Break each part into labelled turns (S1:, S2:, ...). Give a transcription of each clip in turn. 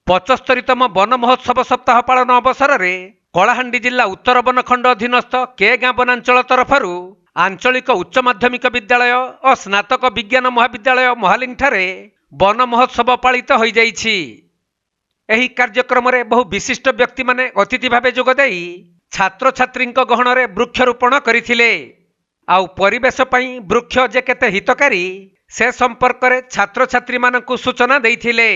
S1: 75तम one महोत्सव सप्ताह पालन अवसर में कलाहांडी जिला उत्तर बनखंड अधीनस्थ के गाँ वनांचल तरफर आंचलिक उच्च माध्यमिक विद्यालय और स्नातक विज्ञान महाविद्यालय महालिंग ठारे वन महोत्सव पालित हो जाइछि। एही कार्यक्रम में बहु विशिष्ट व्यक्ति माने अतिथि भावे जोगदेई छात्र छात्री गहन में वृक्षरोपण करथिले। आउ परिवेश पई वृक्ष जे केते हितकारी से संपर्क में छात्र छात्री मानकु सूचना देइथिले।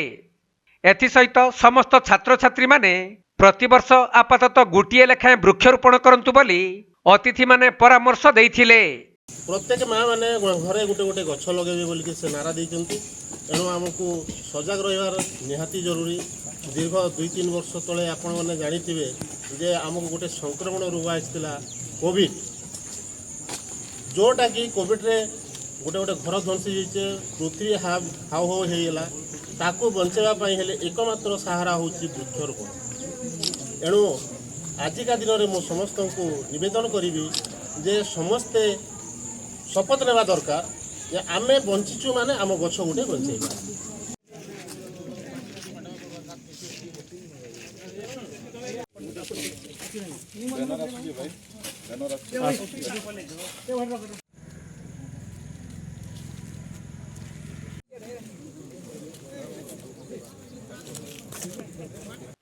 S1: एथिसहित समस्त छात्र छात्री माने प्रतिवर्ष आपातत गोटे लेखाएं वृक्षरोपण करंतु बोली अतिथि माने परामर्श देइथिले।
S2: प्रत्येक माँ मैंने घरे गोटे गोटे गछ लगे बोलिक से नारा देते तेणु आमको सजग रही निहाती जरूरी। दीर्घ 2-3 वर्ष तले आपण मैंने जानिथिबे जे आमको गोटे संक्रमण रोग आइला कोविड, जोटा कि कोविड रे गोटे गोटे घर ध्वंसी जाइए, पृथ्वी हाव हाव होगा ताकू बचाइवाई हेले एकमात्र सहारा हूँ वृक्षरोपण। एणु आजिका दिन में मु समस्त को निवेदन करी जे समस्ते शपथ नेवा दरकार जे आमे बंचीचु माने आम गछ गोटे बचाइबा।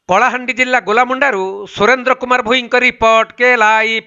S1: कलाहांडी जिला गोलामुंडारू सुरेंद्र कुमार भोईंक रिपोर्ट के लाइव।